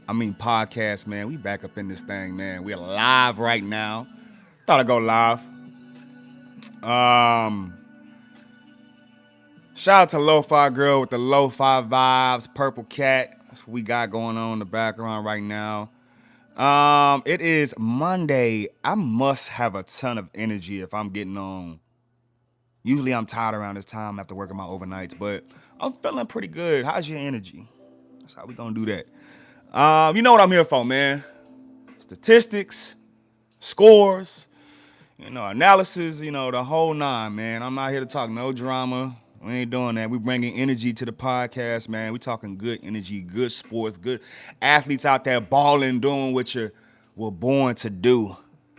Podcast, man. We back up in this thing, man. We're live right now. Thought I'd go live. Um, Shout out to Lo-Fi Girl with the Lo-Fi Vibes, Purple Cat. That's what we got going on in the background right now. It is Monday. I must have a ton of energy if I'm getting on. Usually I'm tired around this time after working my overnights, but I'm feeling pretty good. How's your energy? That's how we gonna do that. You know what I'm here for, man. Statistics, scores, analysis, the whole nine, man. I'm not here to talk no drama. We ain't doing that. We bringing energy to the podcast, man. We talking good energy, good sports, good athletes out there balling, doing what you were born to do. All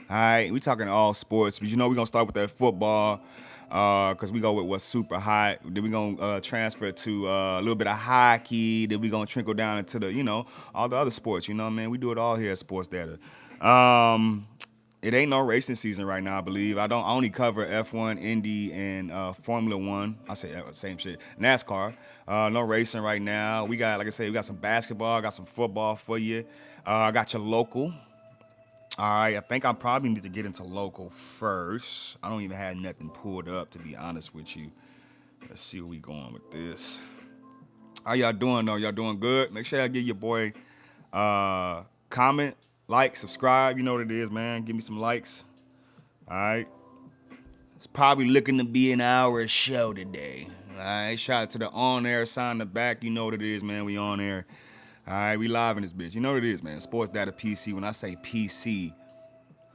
right, we talking all sports, but we're gonna start with that football, cause we go with what's super hot. Then we gonna transfer to a little bit of hockey. Then we gonna trickle down into the, all the other sports. You know what I mean? We do it all here at Sports Data. It ain't no racing season right now, I believe. I only cover F1, Indy, and Formula One. I say same shit. NASCAR. No racing right now. We got, like I said, we got some basketball, got some football for you. I got your local. All right, I think I probably need to get into local first. I don't even have nothing pulled up, to be honest with you. Let's see where we going with this. How y'all doing, though? Y'all doing good? Make sure y'all give your boy comment, like, subscribe. You know what it is, man. Give me some likes. All right. It's probably looking to be an hour show today. All right. Shout out to the on-air sign in the back. You know what it is, man. We on air. All right. We live in this bitch. You know what it is, man. Sportsdatapc. When I say PC,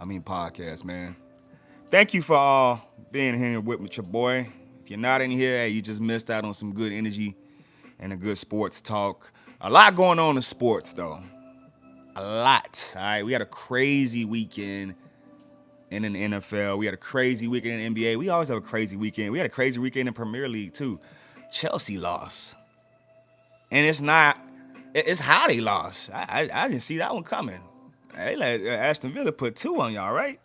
I mean podcast, man. Thank you for all being here with your boy. If you're not in here, hey, you just missed out on some good energy and a good sports talk. A lot going on in sports, though. A lot. All right. We had a crazy weekend in the NFL. We had a crazy weekend in the NBA. We always have a crazy weekend. We had a crazy weekend in Premier League, too. Chelsea lost. And it's how they lost. I didn't see that one coming. They let Aston Villa put 2 on y'all, right?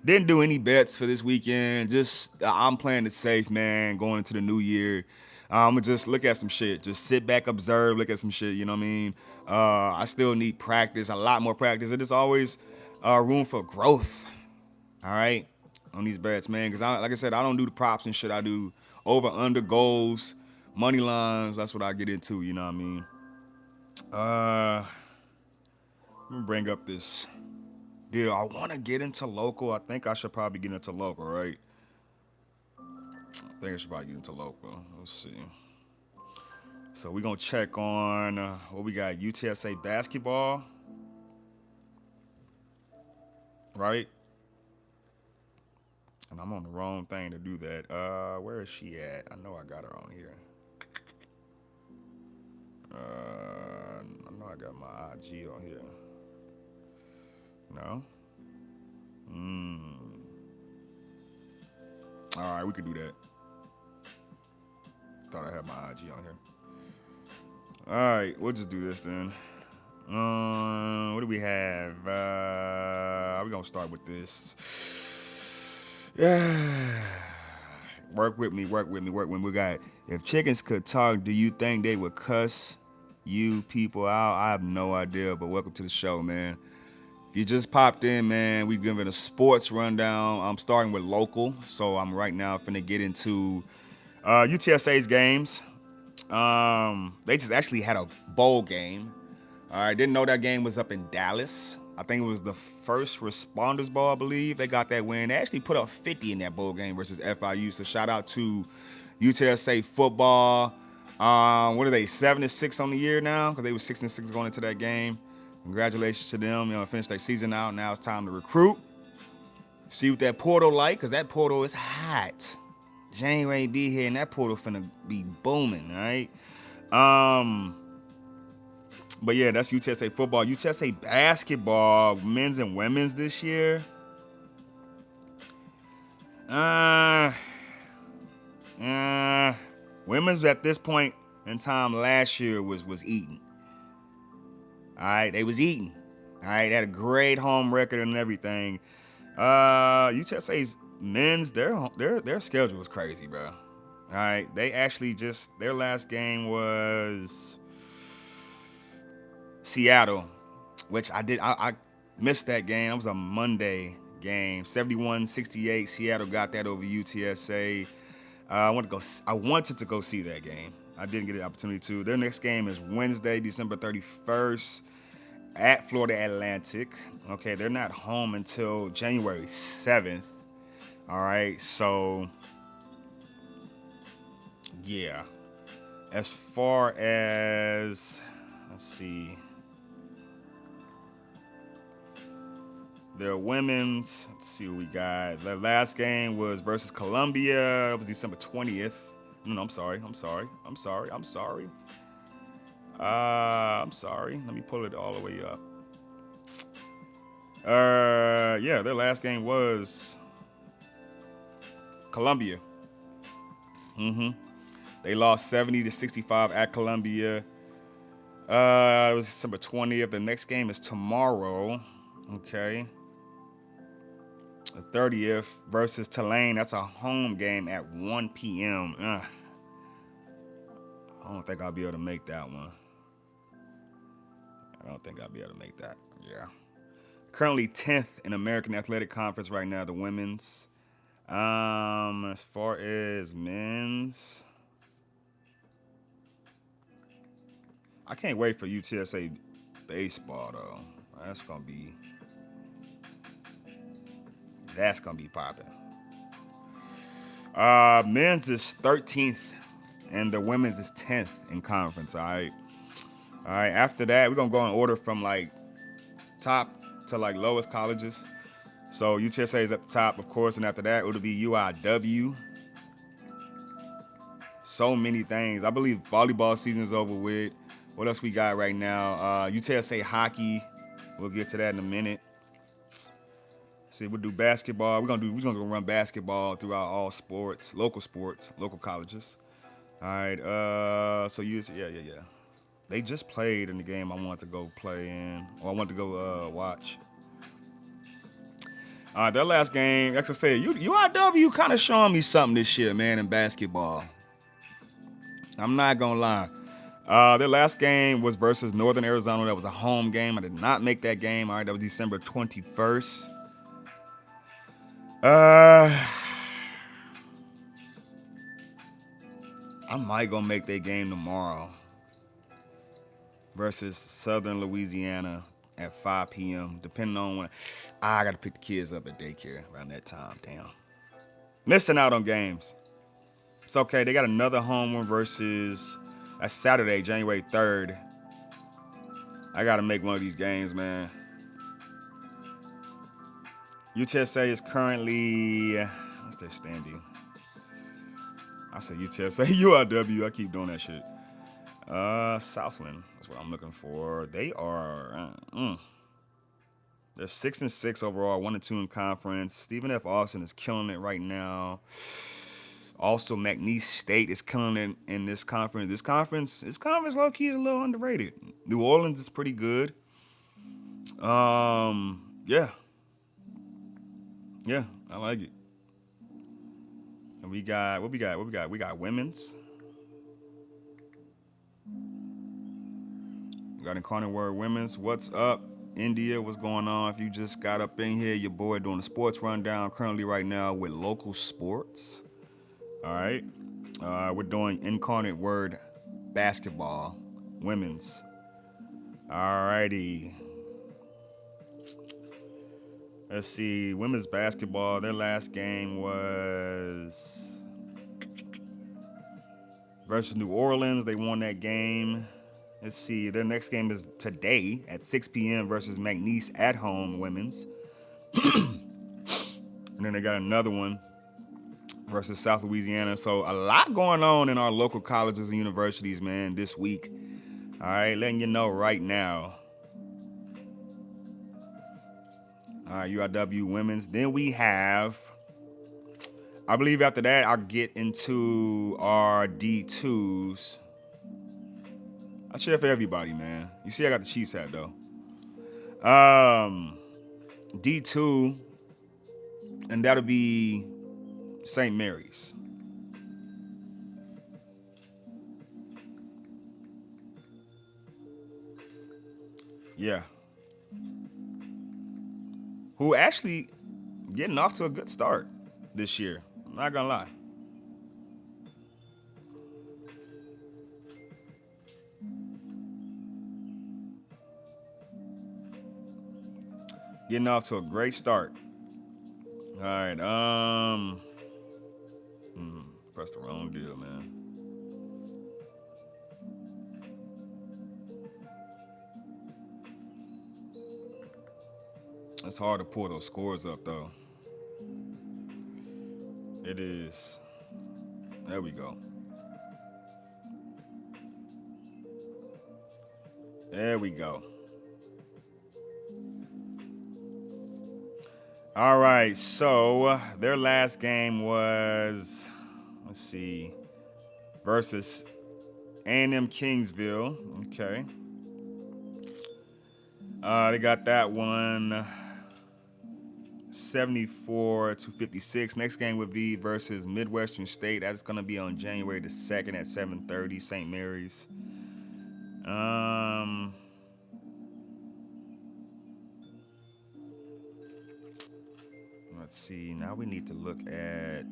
Didn't do any bets for this weekend. Just, I'm playing it safe, man, going into the new year. I'm going to just look at some shit. Just sit back, observe, look at some shit, you know what I mean? I still need practice, a lot more practice. There's always room for growth, all right, on these bets, man. Because, like I said, I don't do the props and shit. I do over, under, goals, money lines. That's what I get into, you know what I mean? Let me bring up this deal. I want to get into local. I think I should probably get into local, right? I think I should probably get into local. Let's see. So we're going to check on what we got. UTSA basketball. Right? And I'm on the wrong thing to do that. Where is she at? I know I got her on here. I know I got my IG on here. No? All right, we could do that. Thought I had my IG on here. All right, we'll just do this then. What do we have? We're going to start with this. Yeah. Work with me. We got, if chickens could talk, do you think they would cuss you people out? I have no idea, but welcome to the show, man. If you just popped in, man, we've given a sports rundown. I'm starting with local, so I'm right now finna get into UTSA's games. They just actually had a bowl game. All right, didn't know that game was up in Dallas. I think it was the First Responders Bowl, I believe. They got that win. They actually put up 50 in that bowl game versus FIU. So shout out to UTSA football. What are they, 7-6 on the year now? Because they were 6-6 going into that game. Congratulations to them. Finished their season out. Now it's time to recruit. See what that portal like, because that portal is hot. January be here, and that portal finna be booming, all right? But yeah, that's UTSA football. UTSA basketball, men's and women's this year. Women's at this point in time last year was eating. All right, they was eating. All right, they had a great home record and everything. UTSA's men's, their schedule was crazy, bro. All right, they actually their last game was Seattle, which I missed that game. That was a Monday game. 71-68. Seattle got that over UTSA. I wanted to go see that game. I didn't get the opportunity to. Their next game is Wednesday, December 31st at Florida Atlantic. Okay, they're not home until January 7th. All right, so yeah. As far as, let's see, their women's, let's see what we got. The last game was versus Columbia. It was December 20th. No, I'm sorry. I'm sorry. Let me pull it all the way up. Yeah, their last game was Columbia. They lost 70-65 at Columbia. It was December 20th. The next game is tomorrow. Okay. The 30th versus Tulane. That's a home game at 1 p.m. I don't think I'll be able to make that one. Yeah. Currently 10th in American Athletic Conference right now, the women's. As far as men's, I can't wait for UTSA baseball though. That's gonna be popping. Men's is 13th, and the women's is 10th in conference. All right. After that, we're gonna go in order from like top to like lowest colleges. So UTSA is at the top, of course, and after that, it'll be UIW. So many things. I believe volleyball season is over with. What else we got right now? UTSA hockey. We'll get to that in a minute. See, we'll do basketball. We're gonna run basketball throughout all sports, local colleges. All right. So yeah. They just played in the game I wanted to go play in, or I wanted to go watch. Their last game, like I said, UIW kind of showing me something this year, man, in basketball. I'm not gonna lie. Their last game was versus Northern Arizona. That was a home game. I did not make that game. All right, that was December 21st. I might go make that game tomorrow versus Southern Louisiana at 5 p.m. depending on when I got to pick the kids up at daycare around that time. Damn. Missing out on games. It's okay. They got another home one versus that's Saturday, January 3rd. I got to make one of these games, man. UTSA is currently, what's their standing? I say UTSA, UIW. I keep doing that shit. Southland. That's what I'm looking for. They are, they're 6-6 overall, 1-2 in conference. Stephen F. Austin is killing it right now. Also, McNeese State is killing it in this conference. This conference low-key is a little underrated. New Orleans is pretty good. Yeah. Yeah, I like it. And we got, what we got? We got women's. We got Incarnate Word Women's. What's up, India? What's going on? If you just got up in here, your boy doing the sports rundown currently right now with local sports. All right. We're doing Incarnate Word basketball, women's. All righty. Let's see. Women's basketball, their last game was versus New Orleans. They won that game. Let's see. Their next game is today at 6 p.m. versus McNeese at home, women's. And then they got another one versus South Louisiana. So a lot going on in our local colleges and universities, man, this week. All right, letting you know right now. All right, UIW women's. Then we have, I believe after that, I'll get into our D2s. I share for everybody, man. You see I got the Chiefs hat, though. D2, and that'll be St. Mary's. Yeah. Who actually getting off to a good start this year. I'm not gonna lie. Getting off to a great start. All right. Press the wrong deal, man. It's hard to pull those scores up though. It is. There we go. There we go. All right. So their last game was, let's see, versus A&M Kingsville. Okay. They got that one 74 to 56. Next game would be versus Midwestern State. That's going to be on January the 2nd at 7:30, St. Mary's. Um, let's see. Now we need to look at.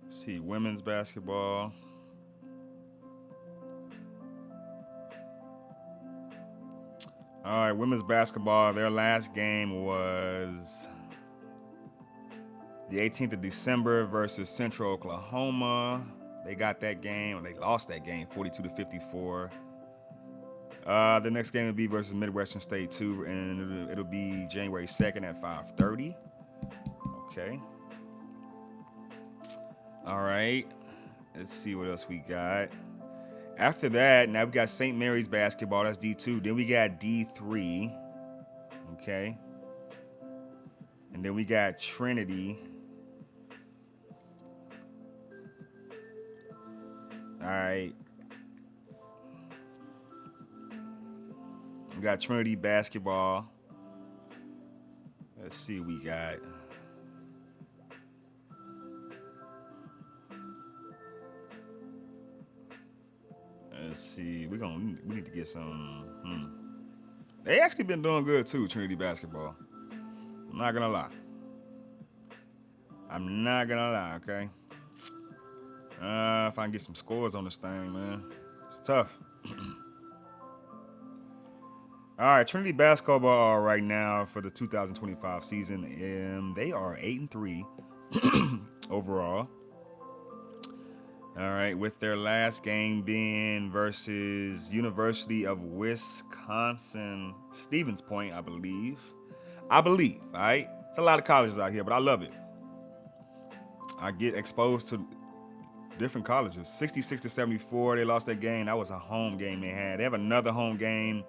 See, women's basketball. All right, women's basketball. Their last game was the 18th of December versus Central Oklahoma. They got that game, or they lost that game, 42 to 54. The next game will be versus Midwestern State too, and it'll be January 2nd at 5:30. Okay. All right. Let's see what else we got. After that, now we got St. Mary's basketball. That's D2. Then we got D3. Okay. And then we got Trinity. All right. We got Trinity basketball. Let's see what we got. Let's see. We need to get some. They actually been doing good too, Trinity basketball. I'm not gonna lie. I'm not gonna lie, okay? If I can get some scores on this thing, man. It's tough. All right, Trinity basketball right now for the 2025 season, they are 8-3 overall. All right, with their last game being versus University of Wisconsin Stevens Point, I believe. All right? It's a lot of colleges out here, but I love it. I get exposed to different colleges. 66 to 74, they lost that game. That was a home game they had. They have another home game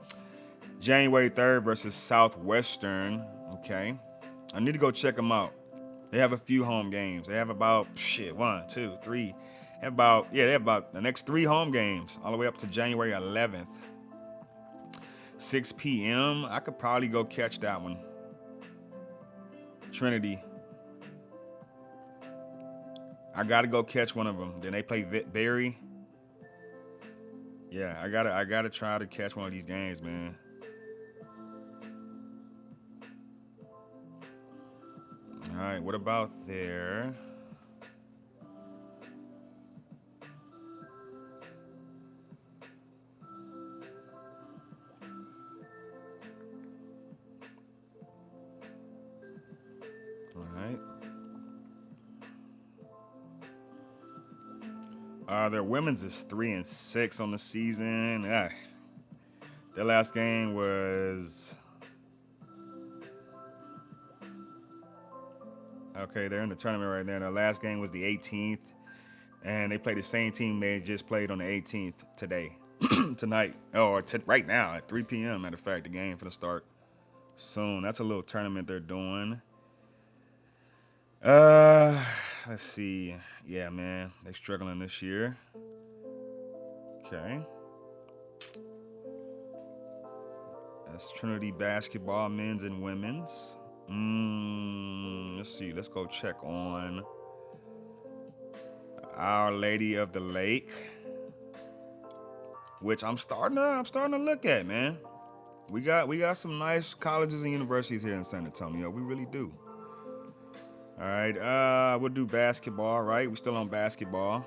January 3rd versus Southwestern. Okay. I need to go check them out. They have a few home games. They have about, 1, 2, 3. They have about the next 3 home games all the way up to January 11th. 6 p.m. I could probably go catch that one. Trinity. I got to go catch one of them. Then they play Berry. Yeah, I gotta try to catch one of these games, man. All right, what about there? All right. Their women's is 3-6 on the season. Their last game was okay. They're in the tournament right now. Their last game was the 18th, and they played the same team they just played on the 18th today, tonight, or right now at 3 p.m. Matter of fact, the game for the start soon. That's a little tournament they're doing. Let's see. Yeah, man, they're struggling this year. Okay. That's Trinity basketball, men's and women's. Let's see. Let's go check on Our Lady of the Lake, which I'm starting to look at, man. We got some nice colleges and universities here in San Antonio. We really do. All right, we'll do basketball, right? We still on basketball.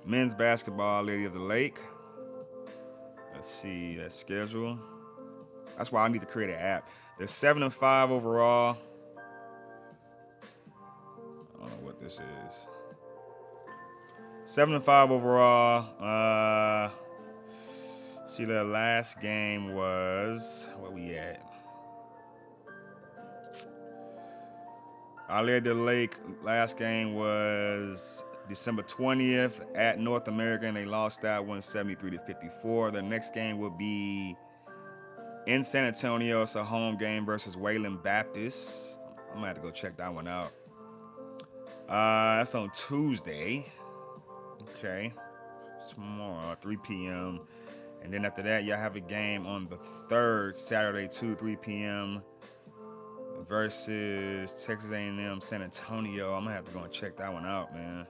Men's basketball, Lady of the Lake. Let's see that schedule. That's why I need to create an app. They're 7-5 overall. I don't know what this is. 7-5 overall. See, their last game was, where we at? Our Lady of the Lake last game was December 20th at North America, and they lost that one 73-54. The next game will be in San Antonio. It's a home game versus Wayland Baptist. I'm gonna have to go check that one out. That's on Tuesday. Okay. Tomorrow, 3 p.m. And then after that, y'all have a game on the 3rd, Saturday, 3 p.m. versus Texas A&M San Antonio. I'm gonna have to go and check that one out, man.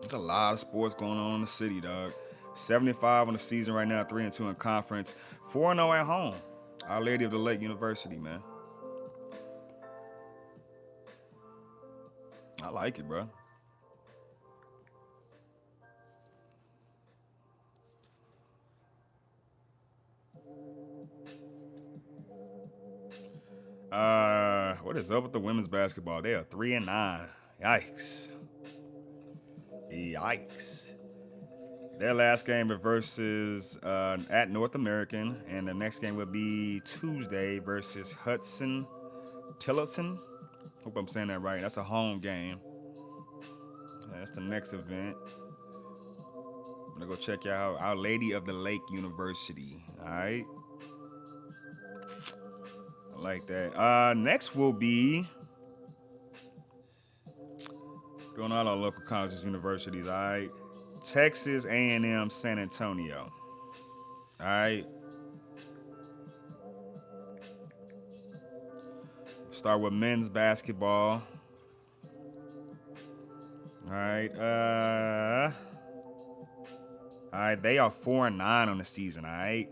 There's a lot of sports going on in the city, dog. 75 on the season right now, 3-2 in conference, 4-0 at home. Our Lady of the Lake University, man. I like it, bro. What is up with the women's basketball? They are 3-9. Yikes. Yikes. Their last game is versus at North American, and the next game will be Tuesday versus Hudson Tillotson. Hope I'm saying that right. That's a home game. That's the next event. I'm gonna go check out Our Lady of the Lake University. All right. I like that. Next will be doing all our local colleges, universities. All right. Texas A&M San Antonio. All right. Start with men's basketball. All right. All right. They are 4-9 on the season. All right.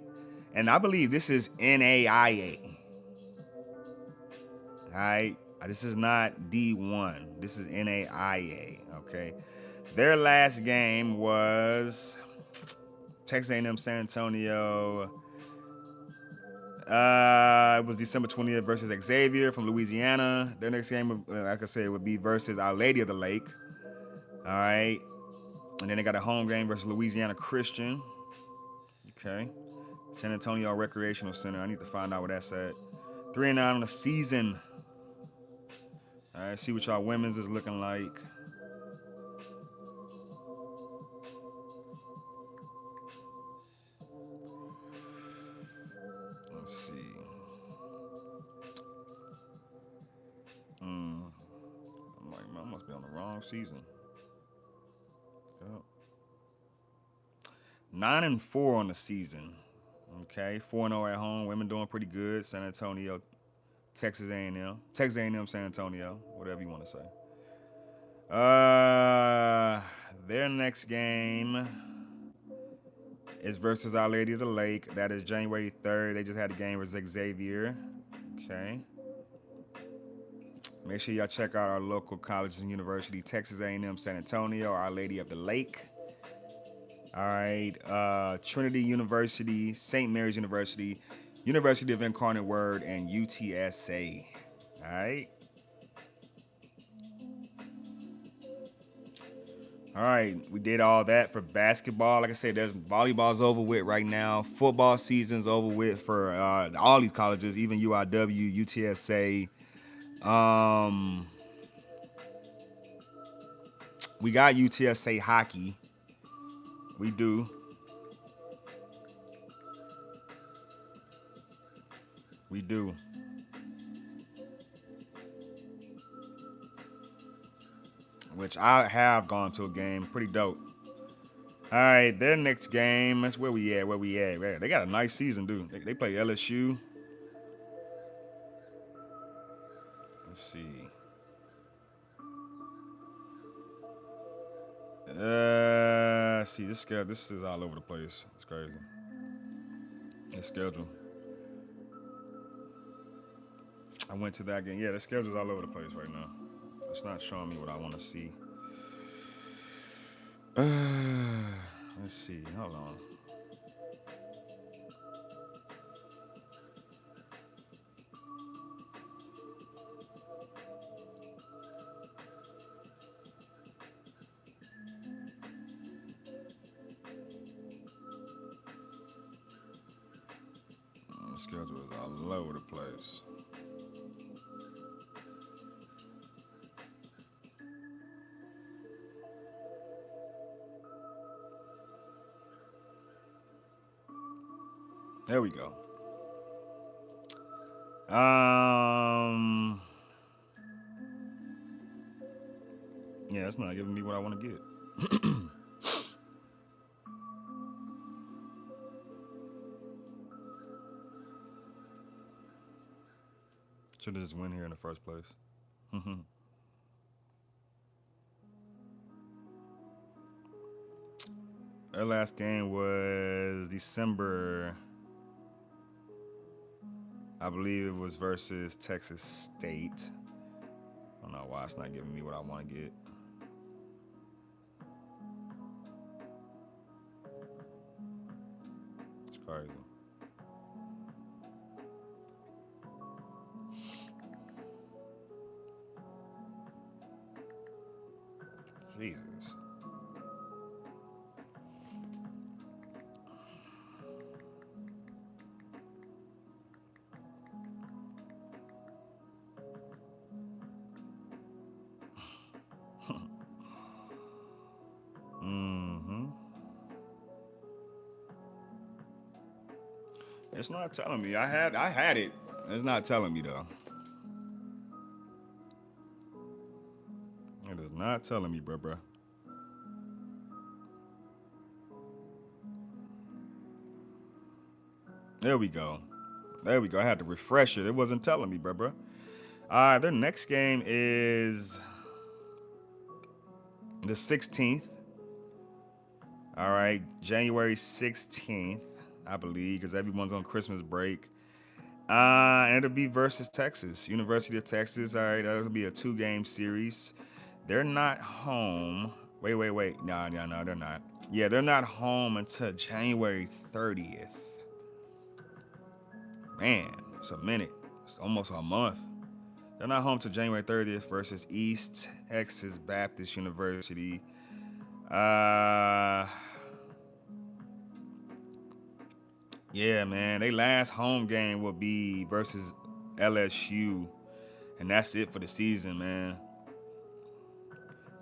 And I believe this is NAIA. All right. This is not D1. This is NAIA. Okay. Their last game was Texas A&M San Antonio. It was December 20th versus Xavier from Louisiana. Their next game, like I said, would be versus Our Lady of the Lake. All right. And then they got a home game versus Louisiana Christian. Okay. San Antonio Recreational Center. I need to find out where that's at. 3-9 on the season. All right. See what y'all women's is looking like. Let's see. I'm like, I must be on the wrong season. Yep. 9-4 on the season. Okay, 4-0 at home. Women doing pretty good. San Antonio, Texas A&M, San Antonio, whatever you want to say. Their next game is versus Our Lady of the Lake. That is January 3rd. They just had a game versus Xavier. Okay. Make sure y'all check out our local colleges and university, Texas A&M San Antonio, Our Lady of the Lake. All right. Trinity University, St. Mary's University, University of Incarnate Word, and UTSA. All right. All right, we did all that for basketball. Like I said, there's volleyball's over with right now. Football season's over with for all these colleges, even UIW, UTSA. We got UTSA hockey. We do. We do. which I have gone to a game. Pretty dope. All right, their next game. That's where we at. Where we at? They got a nice season, dude. They play LSU. Let's see. See this schedule. This is all over the place. It's crazy. This schedule. I went to that game. Yeah, the schedule's all over the place right now. It's not showing me what I want to see. Let's see. Hold on. The schedule is all over the place. There we go. Yeah, it's not giving me what I want to get. Should have just went here in the first place. Their last game was December. I believe it was versus Texas State. I don't know why it's not giving me what I want to get. It's crazy. Jesus. It's not telling me. I had it. It's not telling me though. It is not telling me, bruh. There we go. There we go. I had to refresh it. It wasn't telling me, bruh. All right, their next game is the 16th. All right, January 16th, I believe, because everyone's on Christmas break. And it'll be versus Texas, University of Texas. All right, that'll be a 2-game series. They're not home. Wait. No, they're not. Yeah, they're not home until January 30th. Man, it's a minute. It's almost a month. They're not home till January 30th versus East Texas Baptist University. Yeah, man. They last home game will be versus LSU. And that's it for the season, man.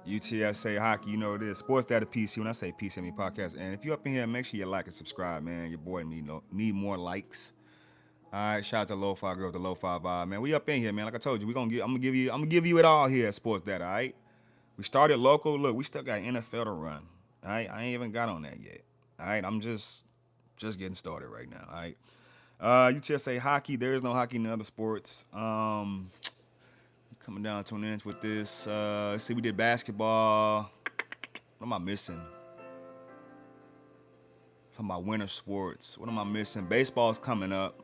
UTSA hockey, you know it is. Sportsdatapc. When I say PC, I mean podcast. And if you're up in here, make sure you like and subscribe, man. Your boy need more likes. All right, shout out to Lo-Fi Girl, the Lo-Fi Vibe, man. We up in here, man. Like I told you, I'm gonna give you it all here at Sports Data. All right. We started local. Look, we still got NFL to run. All right, I ain't even got on that yet. All right, I'm just getting started right now. All right. UTSA hockey. There is no hockey in other sports. Coming down to an end with this. Let's see, we did basketball. What am I missing? For my winter sports, what am I missing? Baseball's coming up.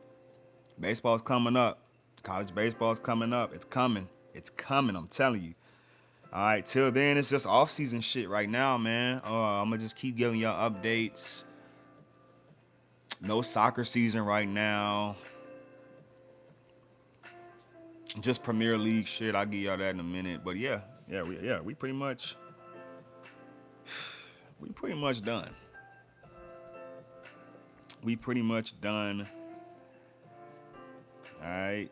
College baseball's coming up. It's coming. I'm telling you. All right, till then, it's just off-season shit right now, man. I'm going to just keep giving y'all updates. No soccer season right now. Just Premier League shit. I'll give y'all that in a minute. But we pretty much done. We pretty much done. All right.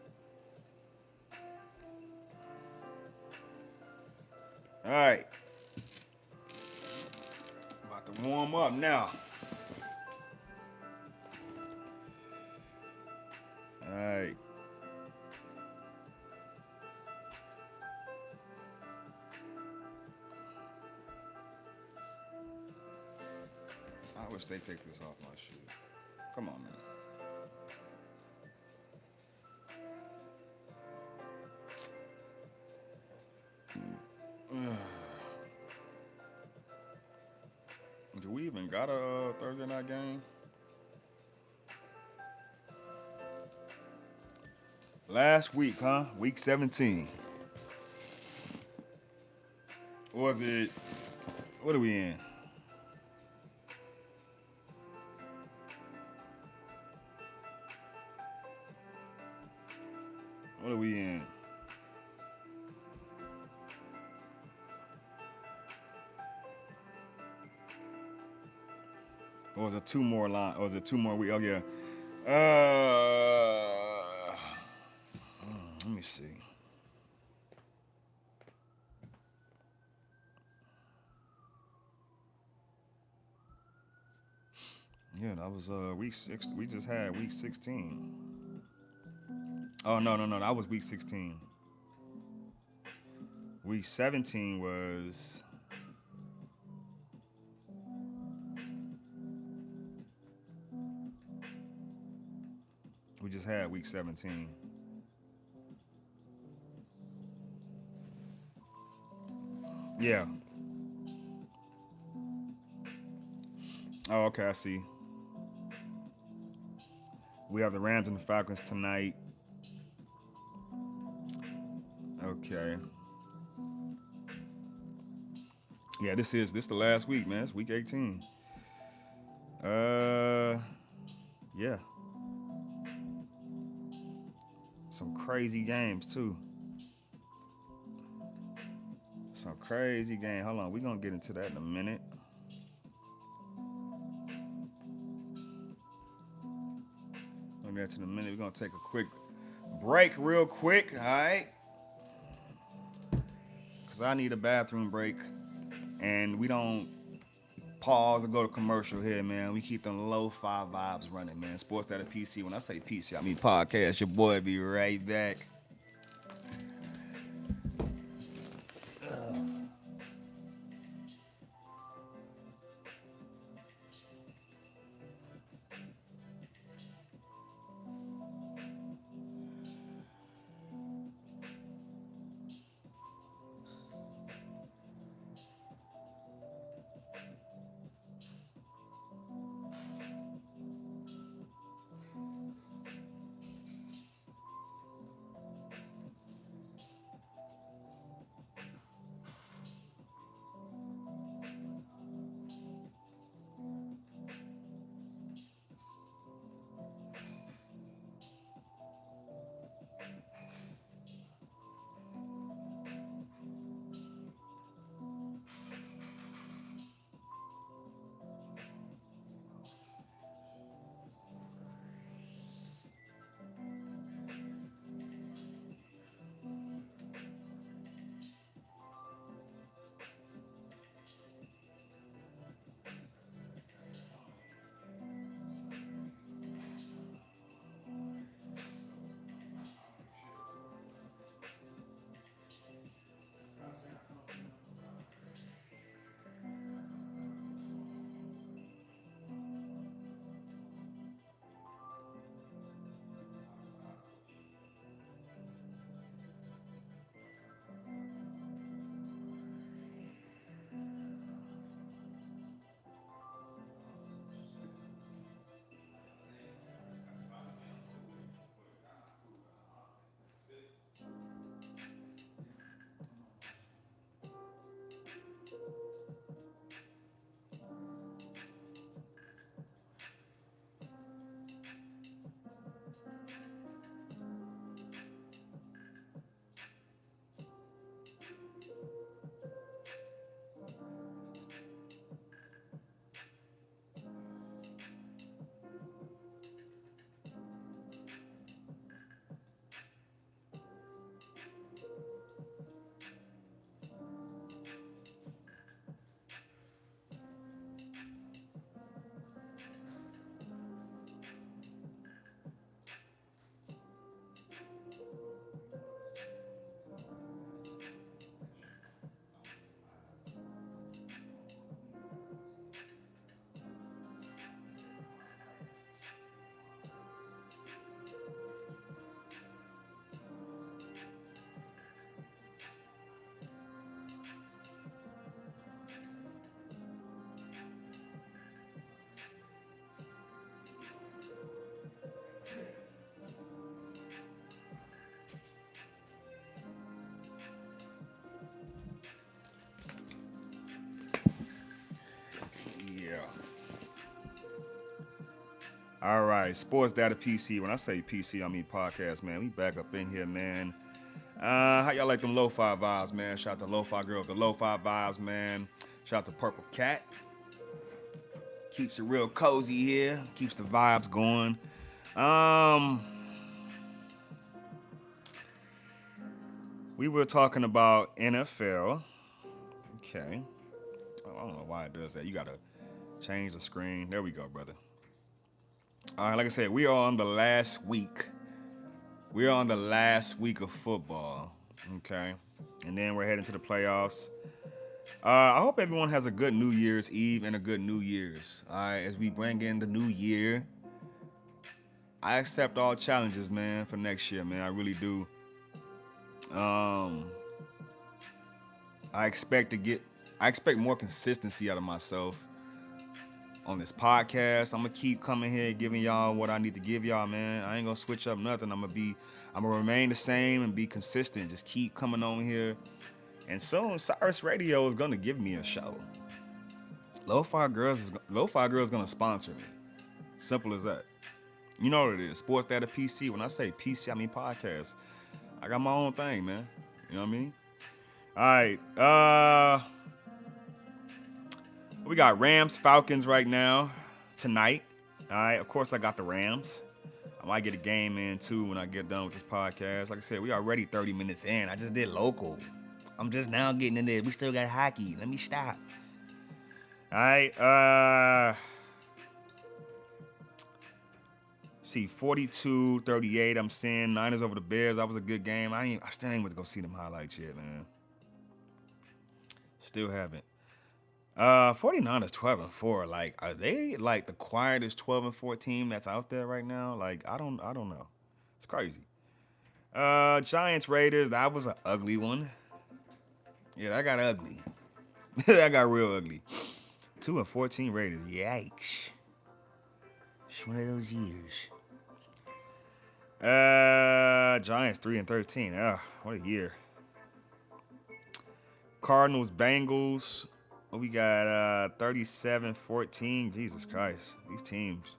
All right. About to warm up now. All right. I wish they take this off my shit. Come on, man. Do we even got a Thursday night game? Last week, huh? Week 17. Was it? What are we in? What are we in? Or was it two more line? Or was it two more weeks? Oh yeah. Let me see. Yeah, that was week 6. We just had week 16. Oh no, that was week 16. Week 17 was we just had week 17. Yeah. Oh, okay, I see. We have the Rams and the Falcons tonight. Okay. Yeah, this the last week, man. It's week 18. Uh yeah. Some crazy games too. Some crazy game. Hold on, we're gonna get into that in a minute. We'll get into in a minute. We're gonna take a quick break real quick, alright? Cause I need a bathroom break. And we don't pause and go to commercial here, man. We keep them low-fi vibes running, man. Sports Data PC. When I say PC, I mean podcast. Your boy be right back. All right, Sports Data PC. When I say PC, I mean podcast, man. We back up in here, man. How y'all like them lo-fi vibes, man? Shout out to Lo-Fi Girl with the lo-fi vibes, man. Shout out to Purple Cat. Keeps it real cozy here. Keeps the vibes going. We were talking about NFL. Okay. I don't know why it does that. You gotta change the screen. There we go, brother. All right, like I said, we are on the last week. We are on the last week of football. Okay. And then we're heading to the playoffs. I hope everyone has a good New Year's Eve and a good New Year's. All right, as we bring in the new year, I accept all challenges, man, for next year, man. I really do. I expect more consistency out of myself on this podcast. I'm gonna keep coming here giving y'all what I need to give y'all, man. I ain't gonna switch up nothing. I'm gonna remain the same and be consistent. Just keep coming on here. And soon Cyrus Radio is gonna give me a show. Lo-Fi Girls is gonna sponsor me. Simple as that. You know what it is. Sports Data PC. When I say PC, I mean podcast. I got my own thing, man. You know what I mean? All right. We got Rams Falcons right now tonight. All right. Of course, I got the Rams. I might get a game in too when I get done with this podcast. Like I said, we already 30 minutes in. I just did local. I'm just now getting in there. We still got hockey. Let me stop. All right. See, 42-38. I'm seeing Niners over the Bears. That was a good game. I still ain't went to go see them highlights yet, man. Still haven't. 49ers 12-4. Like, are they like the quietest 12-4 team that's out there right now? Like, I don't know. It's crazy. Giants Raiders. That was an ugly one. Yeah, that got ugly. That got real ugly. 2-14 Raiders. Yikes. It's one of those years. Giants 3-13. What a year. Cardinals Bengals. We got 37-14. Jesus Christ. These teams.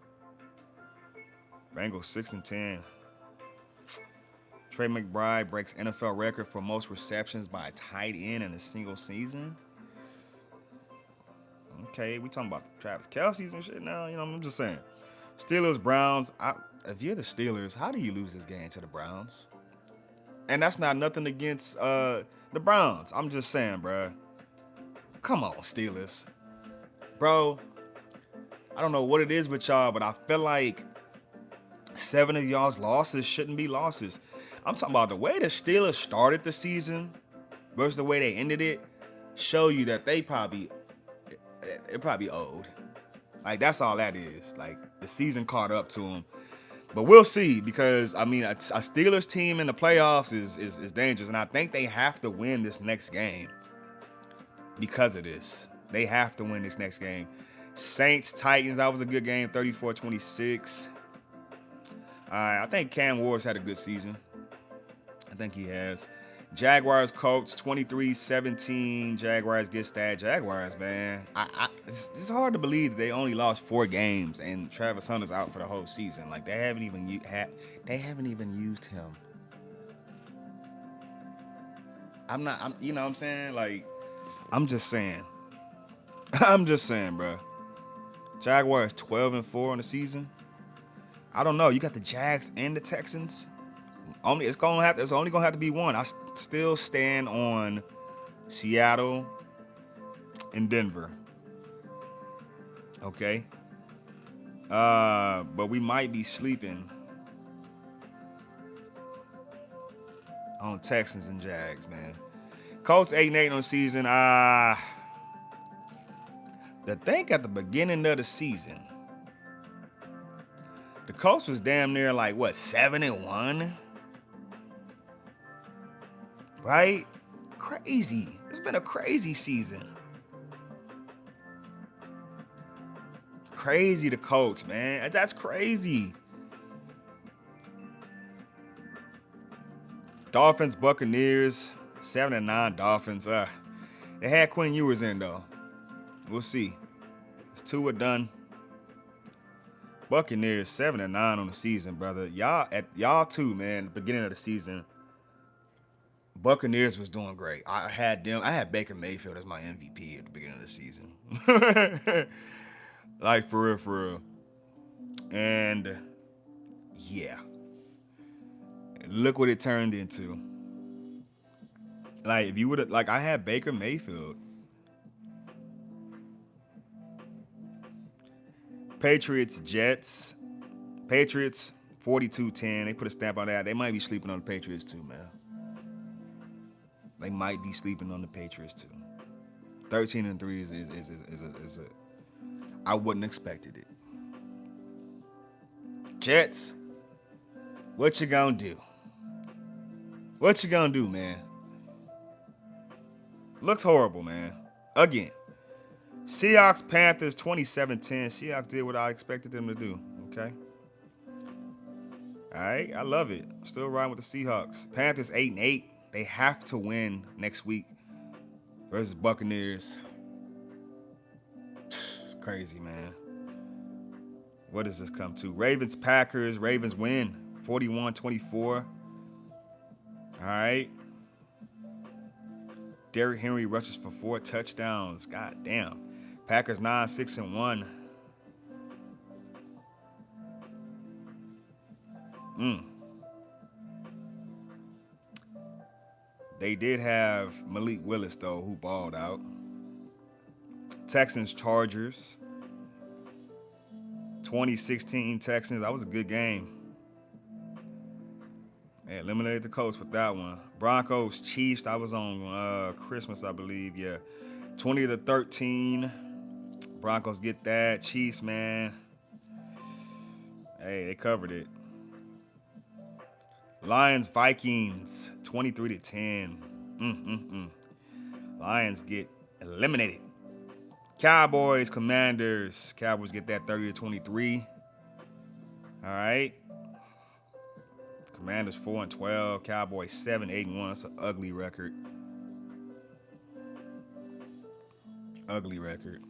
Bengals 6-10. Trey McBride breaks NFL record for most receptions by a tight end in a single season. Okay, we talking about the Travis Kelce's and shit now. You know, I'm just saying. Steelers, Browns. If you're the Steelers, how do you lose this game to the Browns? And that's not nothing against the Browns. I'm just saying, bro. Come on, Steelers. Bro, I don't know what it is with y'all, but I feel like 7 of y'all's losses shouldn't be losses. I'm talking about the way the Steelers started the season versus the way they ended it, show you that they're probably old. Like, that's all that is. Like, the season caught up to them. But we'll see, because, I mean, a Steelers team in the playoffs is dangerous, and I think they have to win this next game because of this. They have to win this next game. Saints, Titans, that was a good game, 34-26. I think Cam Ward's had a good season. I think he has. Jaguars, Colts, 23-17. Jaguars get that. Jaguars, man. It's hard to believe that they only lost 4 games and Travis Hunter's out for the whole season. Like, they haven't even used him. You know what I'm saying? Like, I'm just saying. I'm just saying, bro. Jaguars 12-4 on the season. I don't know. You got the Jags and the Texans. It's only gonna have to be one. I still stand on Seattle and Denver. Okay. But we might be sleeping on Texans and Jags, man. Colts 8-8 on the season. The thing at the beginning of the season, the Colts was damn near like, what, 7-1? Right? Crazy. It's been a crazy season. Crazy, the Colts, man. That's crazy. Dolphins, Buccaneers, 7-9 Dolphins. They had Quinn Ewers in, though. We'll see. It's 2 done. Buccaneers 7-9 on the season, brother. Y'all too, man. The beginning of the season, Buccaneers was doing great. I had them. I had Baker Mayfield as my MVP at the beginning of the season. Like for real, for real. And yeah, look what it turned into. Like if you would have, like I had Baker Mayfield. Patriots, Jets. Patriots 42-10. They put a stamp on that. They might be sleeping on the Patriots too, man. They might be sleeping on the Patriots too. 13-3 is a I wouldn't expected it. Jets, what you gonna do? What you gonna do, man? Looks horrible, man. Again. Seahawks, Panthers 27-10. Seahawks did what I expected them to do. Okay. All right, I love it. Still riding with the Seahawks. Panthers 8-8. They have to win next week versus Buccaneers. Crazy, man. What does this come to? Ravens, Packers. Ravens win 41-24. All right. Derrick Henry rushes for 4 touchdowns. God damn. Packers 9-6-1. They did have Malik Willis, though, who balled out. Texans, Chargers. 2016 Texans. That was a good game. They eliminated the Colts with that one. Broncos, Chiefs. That was on Christmas, I believe. Yeah. 20-13. Broncos get that. Chiefs, man. Hey, they covered it. Lions, Vikings, 23-10. Lions get eliminated. Cowboys, Commanders. Cowboys get that 30-23. All right. Commanders 4-12. Cowboys 7-8-1. That's an ugly record. Ugly record.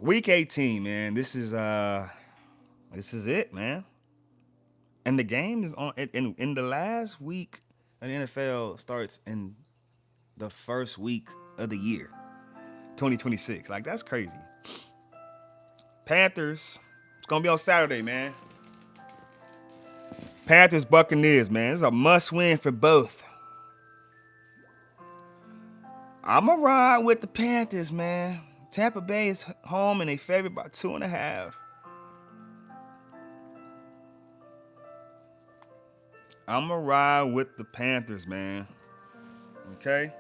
Week 18, man. This is it, man. And the game is on in the last week of the NFL starts in the first week of the year, 2026. Like, that's crazy. Panthers, it's gonna be on Saturday, man. Panthers, Buccaneers, man. It's a must-win for both. I'ma ride with the Panthers, man. Tampa Bay is home and they favored by 2.5. I'ma ride with the Panthers, man. Okay.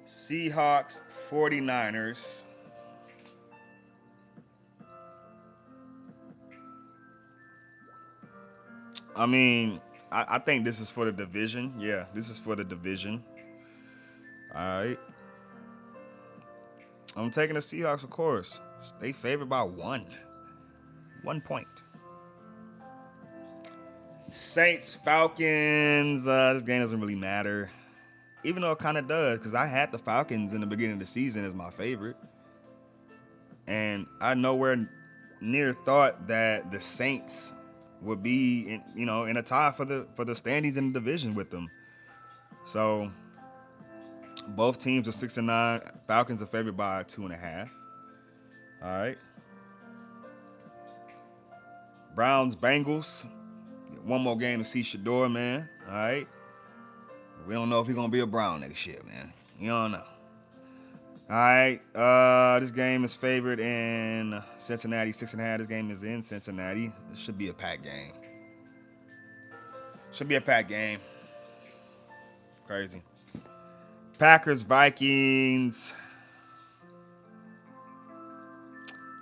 Seahawks, 49ers. I mean, I think this is for the division. Yeah, this is for the division. All right. I'm taking the Seahawks, of course. They favored by 1. 1 point. Saints, Falcons. This game doesn't really matter. Even though it kind of does, because I had the Falcons in the beginning of the season as my favorite. And I nowhere near thought that the Saints would be in a tie for the standings in the division with them. So both teams are 6-9. Falcons are favored by 2.5. All right. Browns, Bengals. One more game to see Shador, man. All right. We don't know if he's gonna be a Brown next year, man. You don't know. All right. This game is favored in Cincinnati, 6.5. This game is in Cincinnati. This should be a packed game. Should be a packed game. Crazy. Packers, Vikings.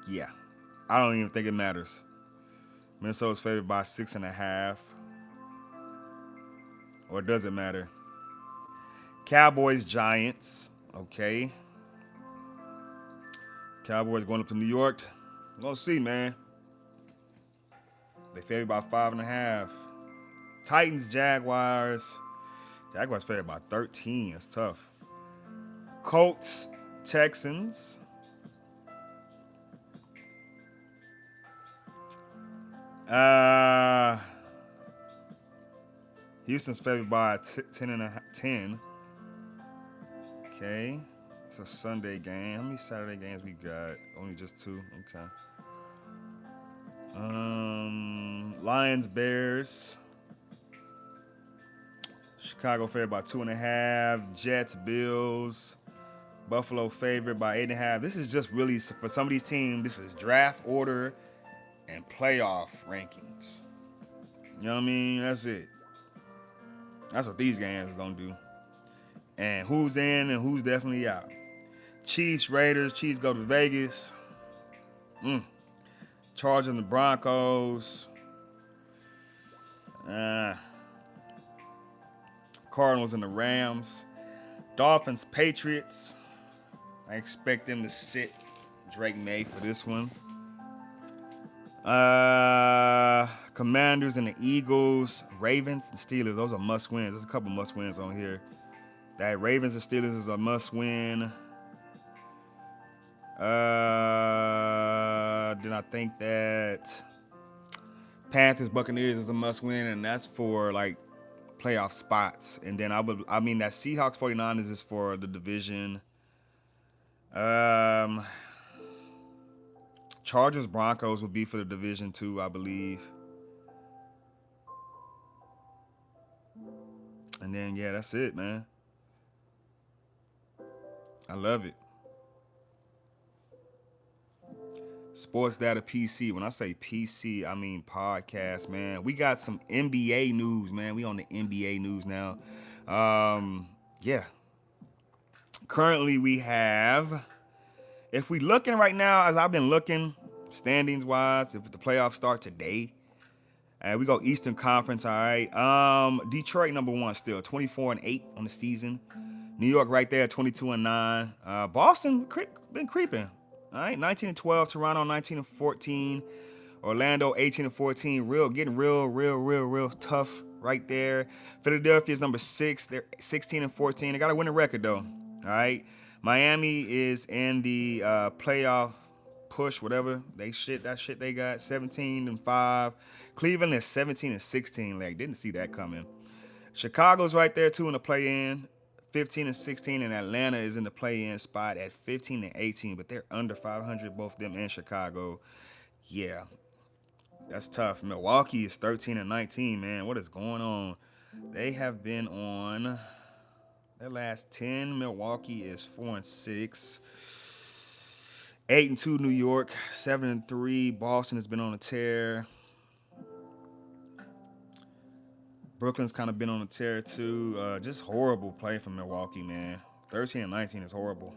Yeah. I don't even think it matters. Minnesota's favored by 6.5. Or does it matter? Cowboys, Giants. Okay. Cowboys going up to New York. We're going to see, man. They favored by 5.5. Titans, Jaguars. Jaguars favored by 13. That's tough. Colts, Texans. Houston's favored by 10. Okay. It's a Sunday game. How many Saturday games we got? Only just 2. Okay. Lions, Bears. Chicago favored by 2.5. Jets, Bills. Buffalo favored by 8.5. This is just really, for some of these teams, this is draft order and playoff rankings. You know what I mean? That's it. That's what these games are going to do. And who's in and who's definitely out. Chiefs, Raiders. Chiefs go to Vegas. Chargers and the Broncos. Cardinals and the Rams. Dolphins, Patriots. I expect them to sit Drake May for this one. Commanders and the Eagles. Ravens and Steelers. Those are must wins. There's a couple must wins on here. That Ravens and Steelers is a must win. Then I think that Panthers Buccaneers is a must win, and that's for like playoff spots. And then that Seahawks 49ers is for the division. Chargers Broncos would be for the division too, I believe. And then yeah, that's it, man. I love it. Sportsdatapc. When I say PC, I mean podcast, man. We got some NBA news, man. We on the NBA news now. Yeah. Currently, we have, if we looking right now, as I've been looking, standings wise, if the playoffs start today, we go Eastern Conference. All right. Detroit number 1 still, 24-8 on the season. New York right there, 22-9. Boston been creeping. All right, 19-12. Toronto 19-14. Orlando 18-14. Getting real tough right there. Philadelphia is number 6. They're 16-14. They got a winning record though. All right. Miami is in the playoff push, whatever they got 17-5. Cleveland is 17-16. Like, didn't see that coming. Chicago's right there too in the play-in. 15-16, and Atlanta is in the play-in spot at 15-18, but they're under 500, both them and Chicago. Yeah, that's tough. Milwaukee is 13-19, man. What is going on? They have been on their last 10. Milwaukee is 4-6. 8-2 New York, 7-3. Boston has been on a tear. Brooklyn's kind of been on a tear too. Just horrible play from Milwaukee, man. 13-19 is horrible.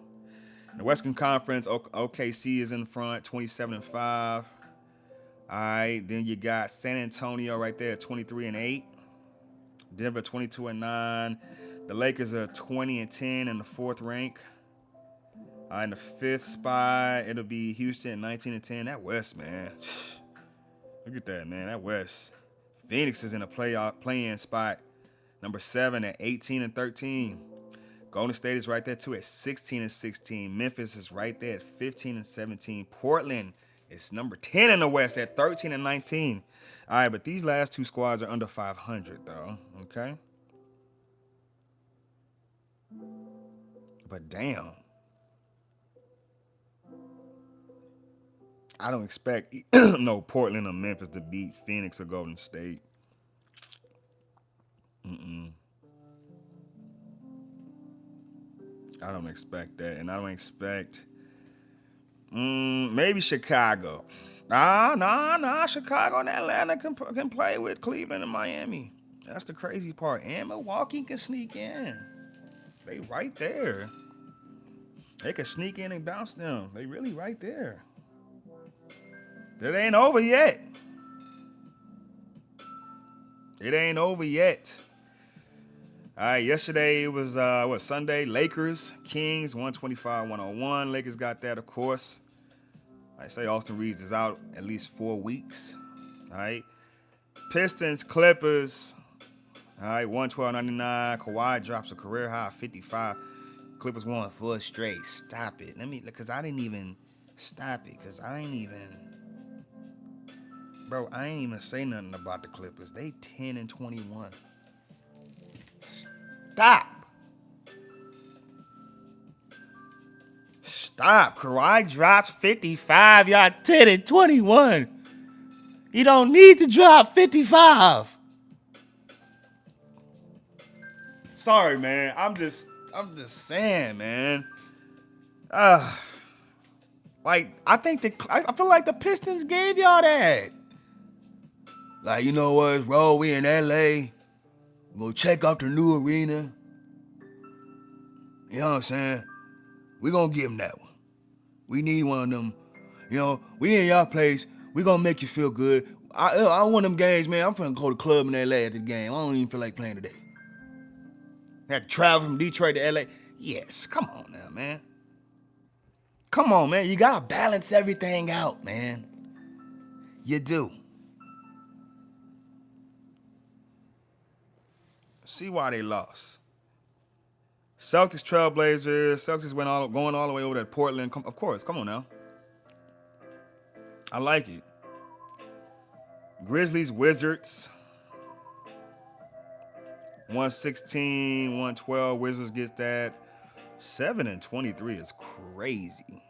In the Western Conference, OKC is in front, 27-5. All right, then you got San Antonio right there at 23-8. Denver 22-9. The Lakers are 20-10 in the 4th rank. In the 5th spot, it'll be Houston at 19-10. That West, man. Look at that, man. That West. Phoenix is in a play-in spot, number 7 at 18-13. Golden State is right there too at 16-16. Memphis is right there at 15-17. Portland is number 10 in the West at 13-19. All right, but these last 2 squads are under 500 though. Okay. But damn, I don't expect no Portland or Memphis to beat Phoenix or Golden State. I don't expect that, and I don't expect maybe Chicago. Nah. Chicago and Atlanta can play with Cleveland and Miami. That's the crazy part. And Milwaukee can sneak in. They right there. They can sneak in and bounce them. They really right there. It ain't over yet. It ain't over yet. All right, yesterday it was Sunday. Lakers, Kings, 125-101. Lakers got that, of course. I say Austin Reeves is out at least 4 weeks. All right. Pistons, Clippers. All right, 112-99. Kawhi drops a career high of 55. Clippers won 4 straight. Stop it. Because I didn't even stop it. Because I ain't even say nothing about the Clippers. They 10-21. Stop. Stop. Kawhi drops 55. Y'all 10-21. You don't need to drop 55. Sorry, man. I'm just saying, man. Like, I feel like the Pistons gave y'all that. Like, you know what, bro? We in LA. We're gonna check out the new arena. You know what I'm saying? We're gonna give them that one. We need one of them. You know, we in y'all place. We gonna make you feel good. I want them games, man. I'm finna go to the club in LA at the game. I don't even feel like playing today. Had to travel from Detroit to LA. Yes, come on now, man. Come on, man. You gotta balance everything out, man. You do. See why they lost. Celtics, Trailblazers. Celtics going all the way over to Portland. Of course, come on now. I like it. Grizzlies, Wizards. 116, 112. Wizards gets that. 7-23 is crazy.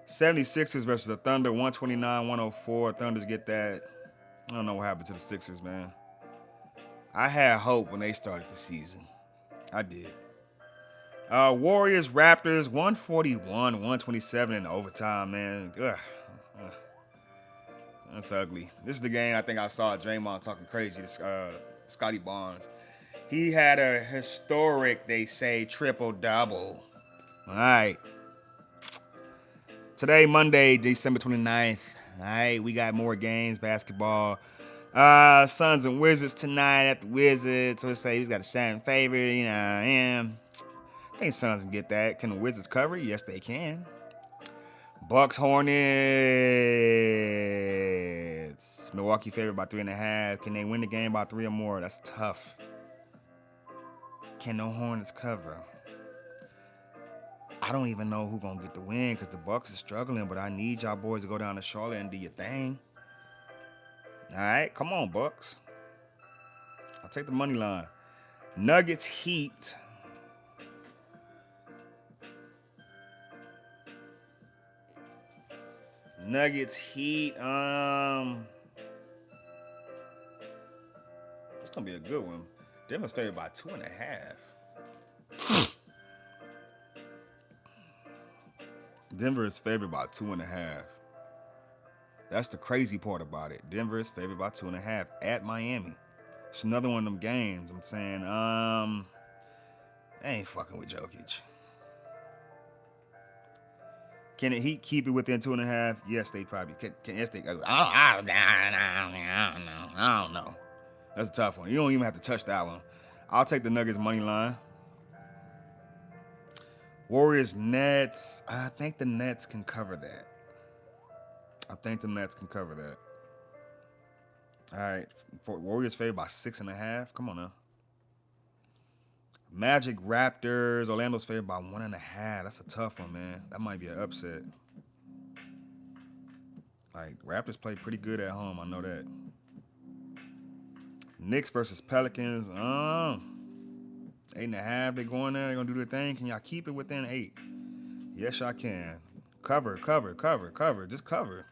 76ers versus the Thunder. 129, 104. Thunders get that. I don't know what happened to the Sixers, man. I had hope when they started the season. I did. Warriors, Raptors, 141, 127 in overtime, man. Ugh. That's ugly. This is the game I think I saw Draymond talking crazy to Scotty Barnes. He had a historic, they say, triple-double. All right. Today, Monday, December 29th. All right, we got more games, basketball. Suns and Wizards tonight at the Wizards. So let's say he's got a Saturn favorite. You know, I think Suns can get that. Can the Wizards cover? Yes, they can. Bucks, Hornets. Milwaukee favored by 3.5. Can they win the game by 3 or more? That's tough. Can no Hornets cover? I don't even know who's going to get the win because the Bucks are struggling, but I need y'all boys to go down to Charlotte and do your thing. All right, come on, Bucks. I'll take the money line. Nuggets, Heat. Nuggets, Heat. It's gonna be a good one. Denver's favored by 2.5. Denver is favored by 2.5. That's the crazy part about it. Denver is favored by 2.5 at Miami. It's another one of them games. I'm saying, they ain't fucking with Jokic. Can the Heat keep it within 2.5? Yes, they probably can. Yes, they. I don't know. That's a tough one. You don't even have to touch that one. I'll take the Nuggets money line. Warriors, Nets. I think the Nets can cover that. All right. Warriors favored by 6.5. Come on now. Magic, Raptors. Orlando's favored by 1.5. That's a tough one, man. That might be an upset. Like, Raptors play pretty good at home. I know that. Knicks versus Pelicans. 8.5. They going there. They're going to do their thing. Can y'all keep it within 8? Yes, y'all can. Cover. Just cover.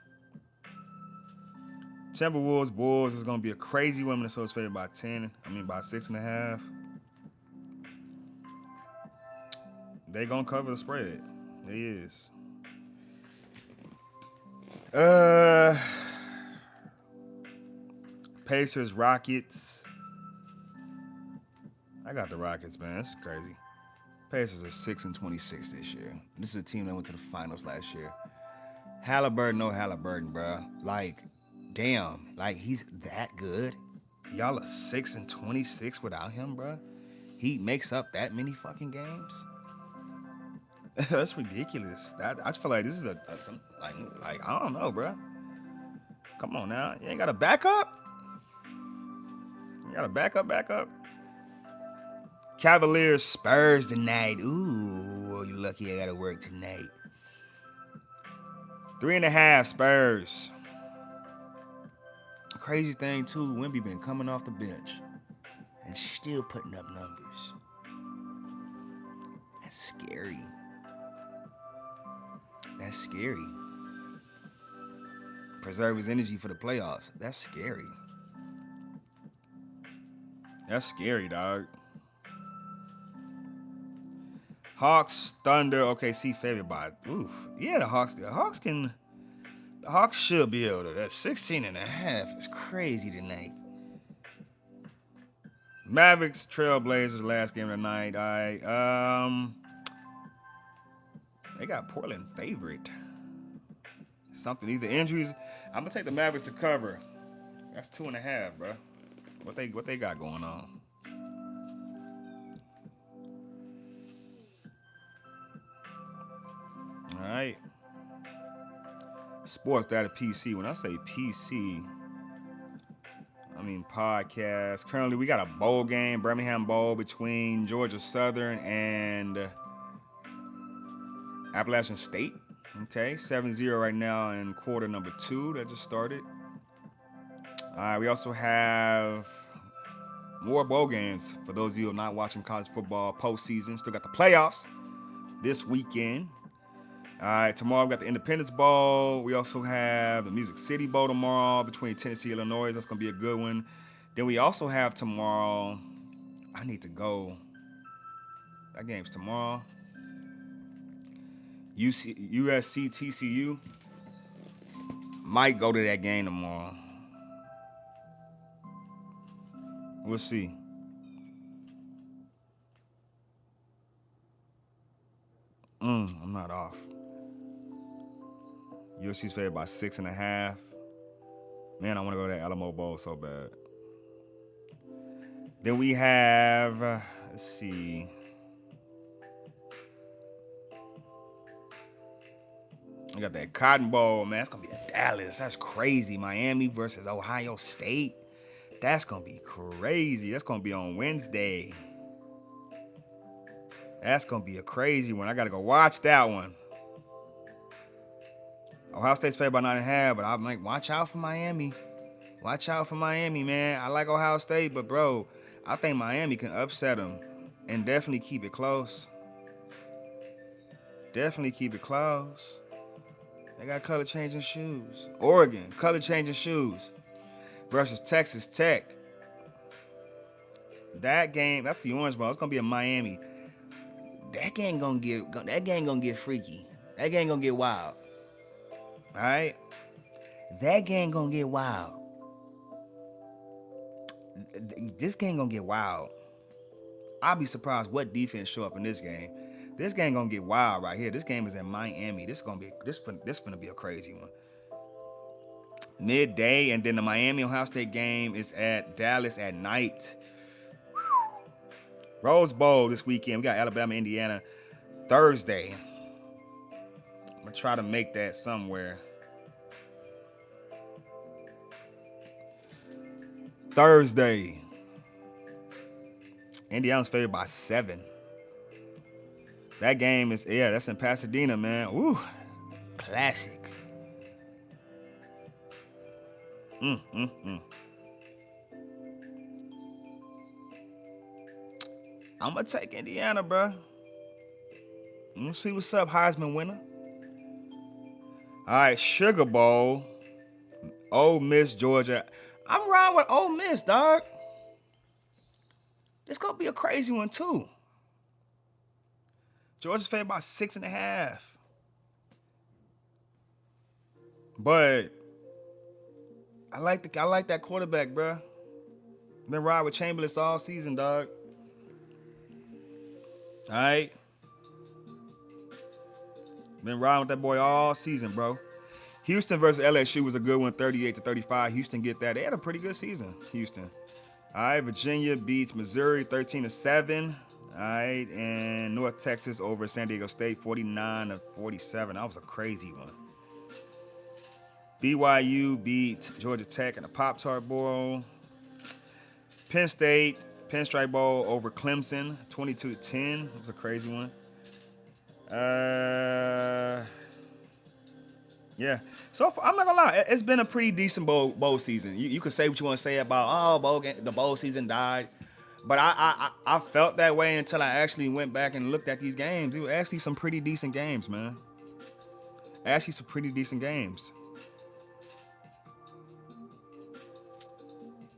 Timberwolves, Bulls is going to be a crazy one. Minnesota's favored by 6.5. They going to cover the spread. They is. Pacers, Rockets. I got the Rockets, man. That's crazy. Pacers are 6-26 this year. This is a team that went to the finals last year. Halliburton, bro. Like, damn. Like, he's that good. Y'all are 6-26 without him, bro. He makes up that many fucking games. That's ridiculous. I just feel like this is like I don't know, bro. Come on now, you ain't got a backup. You got a backup. Cavaliers, Spurs tonight. Ooh, you lucky I gotta work tonight. 3.5 Spurs. Crazy thing too, Wemby been coming off the bench and still putting up numbers. That's scary. That's scary. Preserve his energy for the playoffs. That's scary. That's scary, dog. Hawks, Thunder, OKC favored by. Oof. Yeah, the Hawks should be able to. That 16.5 is crazy tonight. Mavericks, Trailblazers, last game of the night. All right. They got Portland favorite. Something, either injuries. I'm gonna take the Mavericks to cover. That's 2.5, bro. What they got going on? All right. Sportsdatapc. When I say PC, I mean podcast. Currently, we got a bowl game, Birmingham Bowl, between Georgia Southern and Appalachian State. Okay, 7-0 right now in quarter number 2 that just started. All right, we also have more bowl games for those of you who are not watching college football postseason. Still got the playoffs this weekend. All right, tomorrow we got the Independence Bowl. We also have the Music City Bowl tomorrow between Tennessee and Illinois. That's going to be a good one. Then we also have tomorrow, I need to go. That game's tomorrow. USC TCU. Might go to that game tomorrow. We'll see. I'm not off. USC's favored by 6.5. Man, I want to go to that Alamo Bowl so bad. Then we have, let's see. I got that Cotton Bowl, man. That's going to be in Dallas. That's crazy. Miami versus Ohio State. That's going to be crazy. That's going to be on Wednesday. That's going to be a crazy one. I got to go watch that one. Ohio State's favored by 9.5, but I'm like, watch out for Miami. Watch out for Miami, man. I like Ohio State, but, bro, I think Miami can upset them and definitely keep it close. Definitely keep it close. They got color-changing shoes. Oregon, color-changing shoes versus Texas Tech. That game, that's the Orange Bowl. It's gonna be in Miami. That game gonna get freaky. That game gonna get wild. All right, that game gonna get wild. This game gonna get wild. I'll be surprised what defense show up in this game. This game gonna get wild right here. This game is in Miami. This gonna be a crazy one. Midday, and then the Miami Ohio State game is at Dallas at night. Rose Bowl this weekend. We got Alabama, Indiana Thursday. I'm gonna try to make that somewhere. Thursday. Indiana's favored by 7. That game is, that's in Pasadena, man. Ooh, classic. I'm going to take Indiana, bro. Let's see what's up, Heisman winner. All right, Sugar Bowl. Ole Miss, Georgia. I'm riding with Ole Miss, dog. This going to be a crazy one, too. Georgia's favored by 6.5. But I like that quarterback, bro. Been riding with Chamberlain all season, dog. All right. Been riding with that boy all season, bro. Houston versus LSU was a good one, 38-35. Houston get that. They had a pretty good season, Houston. All right, Virginia beats Missouri 13-7. All right, and North Texas over San Diego State 49-47. That was a crazy one. BYU beat Georgia Tech in the Pop-Tart Bowl. Penn State Pinstripe Bowl over Clemson, 22-10. It was a crazy one. Yeah. So I'm not gonna lie, it's been a pretty decent bowl season. You could say what you want to say about the bowl season died, but I felt that way until I actually went back and looked at these games. It were actually some pretty decent games, man. Actually, some pretty decent games.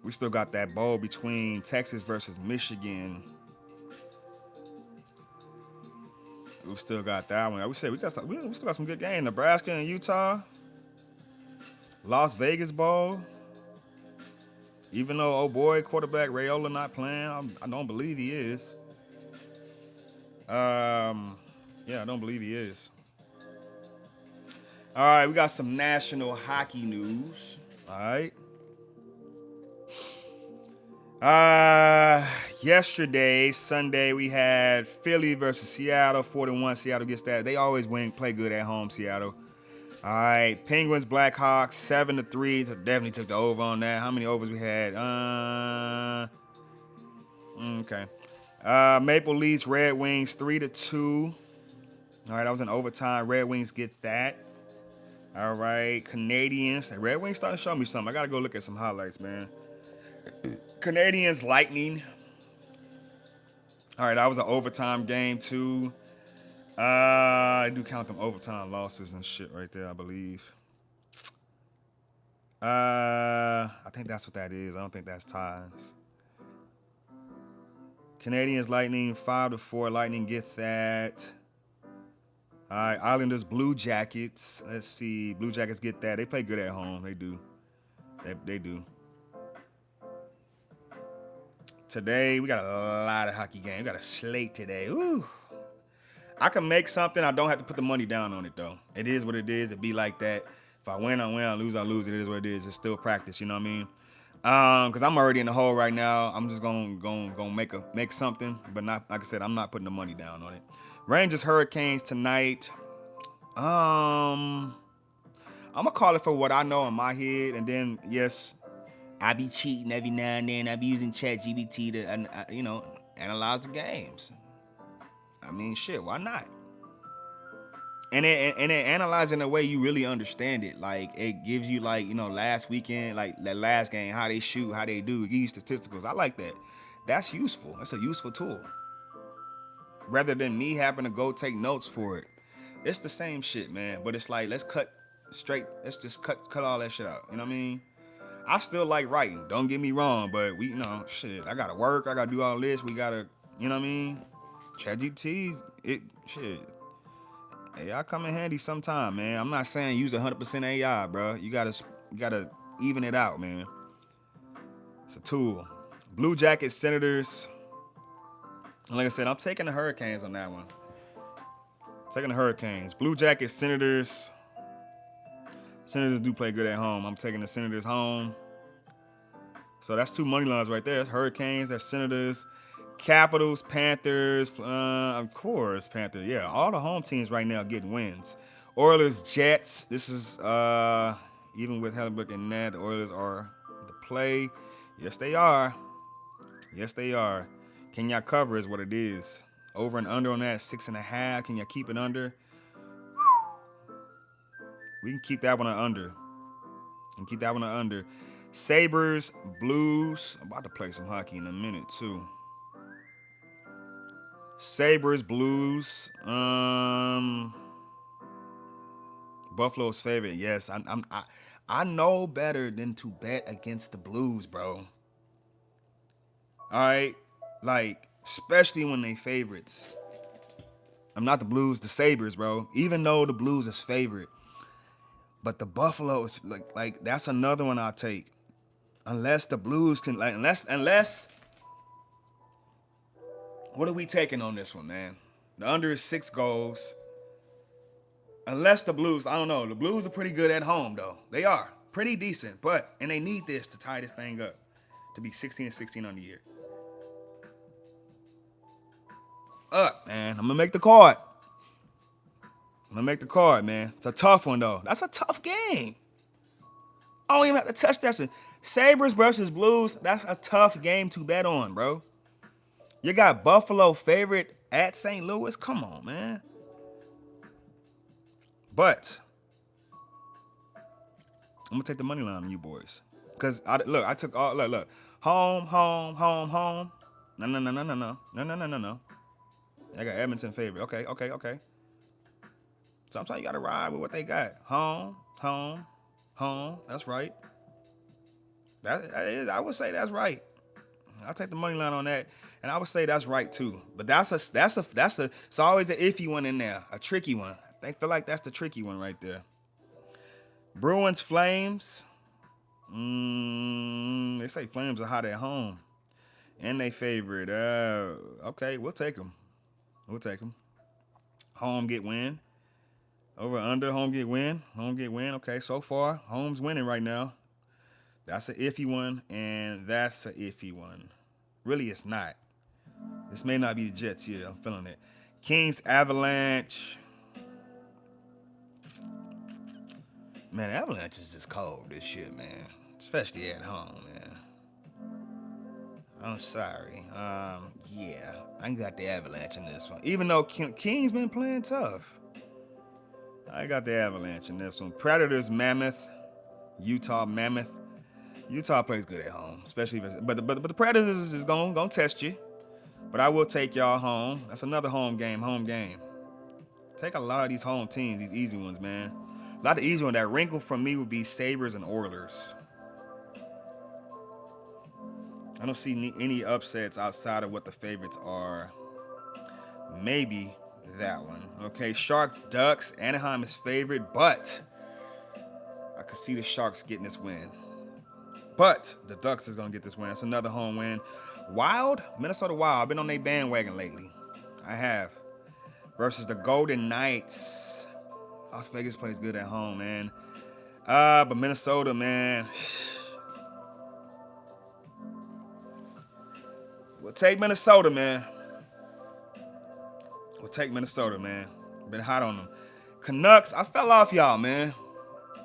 We still got that bowl between Texas versus Michigan. We still got that one. We still got some good games. Nebraska and Utah. Las Vegas Bowl. Even though, oh boy, quarterback Raiola not playing, I don't believe he is. Yeah, I don't believe he is. All right, we got some national hockey news. All right. Yesterday, Sunday, we had Philly versus Seattle, 4-1. Seattle gets that. They always play good at home, Seattle. All right, Penguins, Blackhawks, 7-3. So definitely took the over on that. How many overs we had? Okay. Maple Leafs, Red Wings, 3-2. All right, that was in overtime. Red Wings get that. All right, Canadians. Red Wings starting to show me something. I got to go look at some highlights, man. Canadians, Lightning. All right, that was an overtime game, too. I do count them overtime losses and shit right there, I believe. I think that's what that is. I don't think that's ties. Canadians, Lightning, 5-4. Lightning get that. All right, Islanders, Blue Jackets. Let's see. Blue Jackets get that. They play good at home. They do. They do. Today, we got a lot of hockey games. We got a slate today. Ooh. I can make something. I don't have to put the money down on it, though. It is what it is. It be like that. If I win, I win. I lose, I lose. It is what it is. It's still practice, you know what I mean? Because I'm already in the hole right now. I'm just gonna make something. But not, like I said, I'm not putting the money down on it. Rangers, Hurricanes tonight. I'm going to call it for what I know in my head. And then, yes, I be cheating every now and then. I be using ChatGPT to, analyze the games. I mean, shit, why not? And it analyze in a way you really understand it. Like, it gives you, last weekend, like, that last game, how they shoot, how they do. It gives you statisticals. I like that. That's useful. That's a useful tool. Rather than me having to go take notes for it. It's the same shit, man. But it's like, let's just cut all that shit out. You know what I mean? I still like writing. Don't get me wrong. But shit, I got to work. I got to do all this. We got to, you know what I mean? ChatGPT, AI come in handy sometime, man. I'm not saying use 100% AI, bro. You gotta even it out, man. It's a tool. Blue Jackets, Senators. Like I said, I'm taking the Hurricanes on that one. Taking the Hurricanes. Blue Jackets, Senators. Senators do play good at home. I'm taking the Senators home. So that's two money lines right there. That's Hurricanes, that's Senators. Capitals, Panthers, of course, Panthers. Yeah, all the home teams right now getting wins. Oilers, Jets. This is, even with Hellenbuck and Ned, the Oilers are the play. Yes, they are. Yes, they are. Can y'all cover is what it is. Over and under on that, 6.5. Can y'all keep it under? We can keep that one under. Sabres, Blues. I'm about to play some hockey in a minute, too. Sabres, Blues. Buffalo's favorite. Yes, I know better than to bet against the Blues, bro. All right, like especially when they favorites. I'm not the Blues, the Sabres, bro. Even though the Blues is favorite, but the Buffalo is like that's another one I'll take. Unless the Blues can unless. What are we taking on this one, man? The under is 6 goals. Unless the Blues, I don't know. The Blues are pretty good at home, though. They are. Pretty decent. And they need this to tie this thing up. To be 16-16 on the year. Man. I'm going to make the card. Man. It's a tough one, though. That's a tough game. I don't even have to touch that shit. Sabres versus Blues, that's a tough game to bet on, bro. You got Buffalo favorite at St. Louis? Come on, man. But I'm gonna take the money line on you boys. Cause I took all look. Home, home, home, home. No, no, no, no, no, no. No, no, no, no, no. I got Edmonton favorite. Okay, okay, okay. Sometimes you gotta ride with what they got. Home, home, home. That's right. That is, I would say that's right. I'll take the money line on that, and I would say that's right too. But that's a. It's always an iffy one in there, a tricky one. I feel like that's the tricky one right there. Bruins, Flames. They say Flames are hot at home, and they favorite. Okay, we'll take them. We'll take them. Home get win. Over under, home get win. Home get win. Okay, so far, home's winning right now. That's an iffy one, and that's an iffy one. Really, it's not. This may not be the Jets here. I'm feeling it. Kings, Avalanche. Man, Avalanche is just cold this shit, man. Especially at home, man. I'm sorry. Yeah, I got the Avalanche in this one. Even though Kings been playing tough, I got the Avalanche in this one. Predators, Mammoth. Utah, Mammoth. Utah plays good at home, especially if but the Predators is gonna test you. But I will take y'all home. That's another home game. Take a lot of these home teams, these easy ones, man. A lot of easy ones. That wrinkle from me would be Sabres and Oilers. I don't see any upsets outside of what the favorites are. Maybe that one. Okay, Sharks, Ducks. Anaheim is favorite, but I could see the Sharks getting this win. But the Ducks is going to get this win. That's another home win. Wild, Minnesota Wild. I've been on their bandwagon lately. I have. Versus the Golden Knights. Las Vegas plays good at home, man. But Minnesota, man. We'll take Minnesota, man. Been hot on them. Canucks, I fell off y'all, man.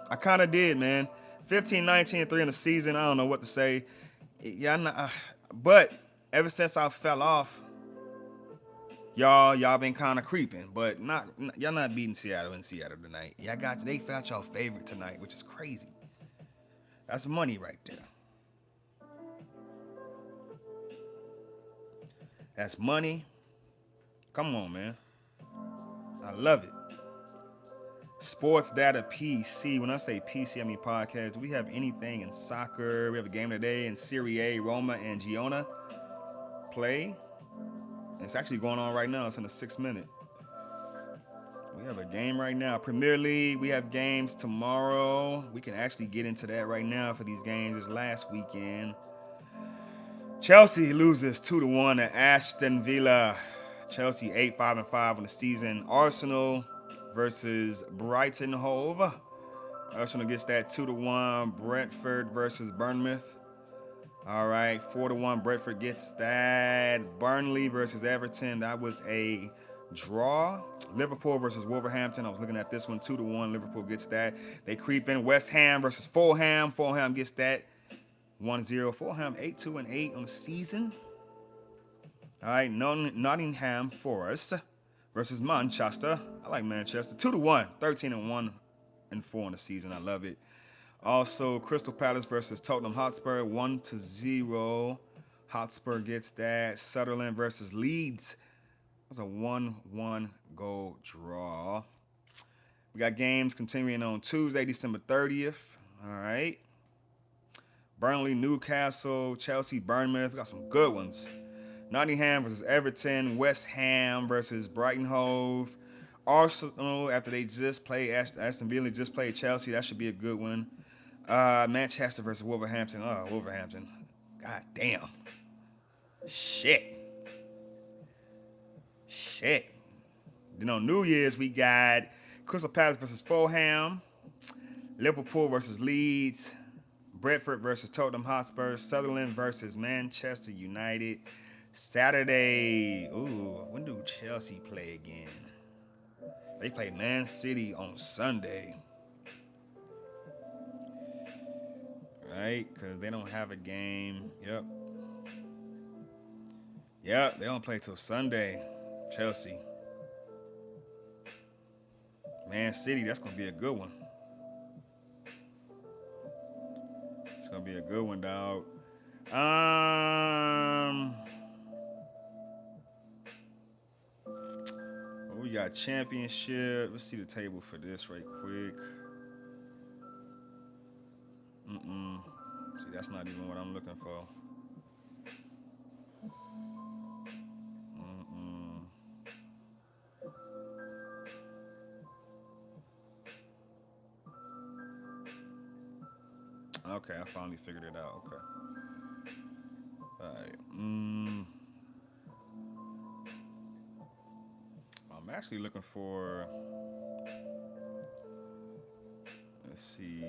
I kind of did, man. 15-19-3 in the season. I don't know what to say. Yeah, but ever since I fell off, y'all been kind of creeping. But y'all not beating Seattle in Seattle tonight. They found y'all favorite tonight, which is crazy. That's money right there. That's money. Come on, man. I love it. Sportsdatapc. When I say PC, I mean podcast. Do we have anything in soccer? We have a game today in Serie A. Roma and Girona play. It's actually going on right now. It's in the 6th minute. We have a game right now. Premier League, we have games tomorrow. We can actually get into that right now for these games. This last weekend. Chelsea loses 2-1 to Aston Villa. Chelsea 8-5-5 on the season. Arsenal versus Brighton Hove. Arsenal gets that 2-1. Brentford versus Bournemouth. All right, 4-1. Brentford gets that. Burnley versus Everton. That was a draw. Liverpool versus Wolverhampton. I was looking at this one. 2-1. Liverpool gets that. They creep in. West Ham versus Fulham. Fulham gets that. 1-0. Fulham 8-2-8 on the season. All right, Nottingham Forest versus Manchester. I like Manchester. 2-1. 13-1 and 4 on the season. I love it. Also, Crystal Palace versus Tottenham Hotspur. 1-0. Hotspur gets that. Sunderland versus Leeds. It was a 1-1 goal draw. We got games continuing on Tuesday, December 30th. All right. Burnley, Newcastle, Chelsea, Bournemouth. We got some good ones. Nottingham versus Everton. West Ham versus Brighton Hove. Arsenal, after they just played Aston Villa, just played Chelsea. That should be a good one. Manchester versus Wolverhampton. Oh, Wolverhampton. God damn. Shit. Then on New Year's, we got Crystal Palace versus Fulham. Liverpool versus Leeds. Brentford versus Tottenham Hotspur. Sunderland versus Manchester United. Saturday. Ooh, when do Chelsea play again? They play Man City on Sunday. Right? Because they don't have a game. Yep. Yeah, they don't play till Sunday. Chelsea. Man City, that's gonna be a good one. It's gonna be a good one, dog. Um, we got championship. Let's see the table for this right quick. See, that's not even what I'm looking for. Okay, I finally figured it out. Okay. All right. I'm actually looking for. Let's see.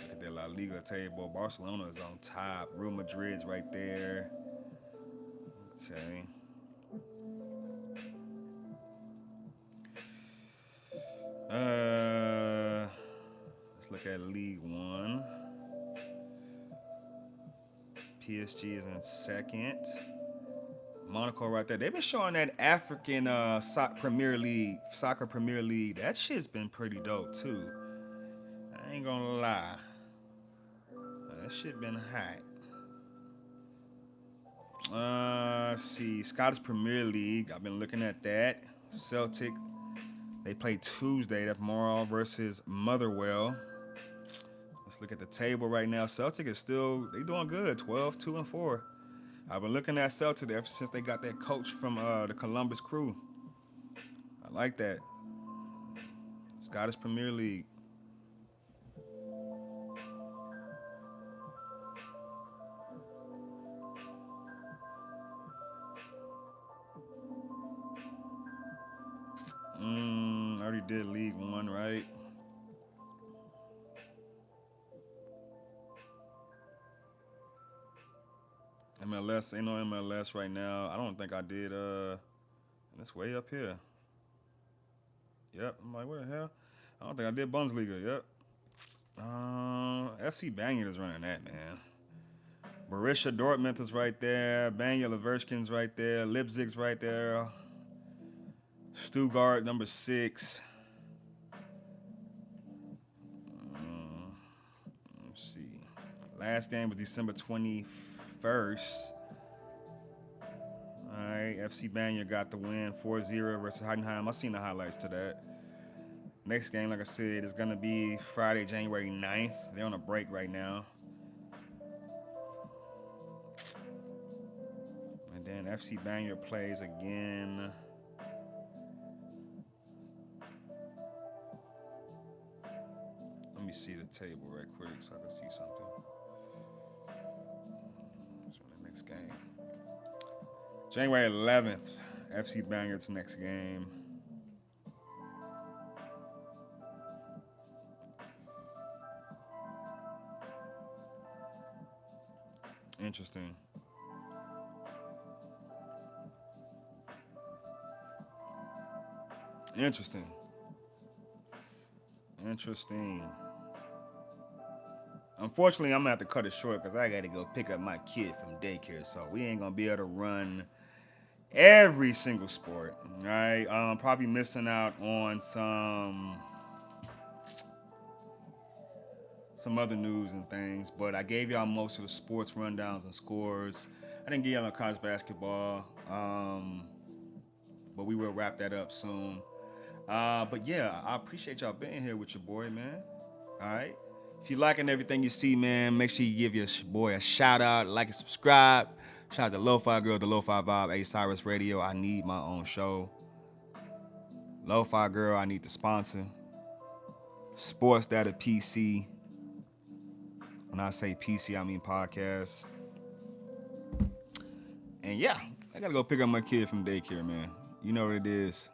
Look at the La Liga table. Barcelona is on top. Real Madrid's right there. Okay. Let's look at League One. PSG is in second. Monaco right there. They've been showing that African Premier League, soccer Premier League. That shit's been pretty dope too. I ain't gonna lie. That shit been hot. Let's see. Scottish Premier League. I've been looking at that. Celtic. They play Tuesday tomorrow versus Motherwell. Let's look at the table right now. Celtic is still, they doing good. 12, 2, and 4. I've been looking at Celtic ever since they got that coach from the Columbus Crew. I like that. Scottish Premier League. I already did League One, right? MLS, ain't no MLS right now. I don't think I did. It's way up here. Yep. I'm like, what the hell? I don't think I did Bundesliga. Yep. FC Bangor is running that, man. Borussia Dortmund is right there. Bayer Leverkusen's right there. Leipzig's right there. Stuttgart, number 6. Let's see. Last game was December 21st. All right, FC Bangor got the win, 4-0 versus Heidenheim. I seen the highlights to that. Next game, like I said, is going to be Friday, January 9th. They're on a break right now. And then FC Bangor plays again. Let me see the table right quick so I can see something. So the next game. January 11th, FC Bangor's next game. Interesting. Unfortunately, I'm gonna have to cut it short because I gotta go pick up my kid from daycare, so we ain't gonna be able to run every single sport. All right, probably missing out on some other news and things, but I gave y'all most of the sports rundowns and scores. I didn't give y'all no college basketball, but we will wrap that up soon. But yeah, I appreciate y'all being here with your boy, man. All right. If you're liking everything you see, man, make sure you give your boy a shout out, like and subscribe. Shout out to Lo-Fi Girl, the Lo-Fi Vibe, A Cyrus Radio. I need my own show. Lo-Fi Girl, I need the sponsor. Sportsdatapc. When I say PC, I mean podcast. And yeah, I gotta go pick up my kid from daycare, man. You know what it is.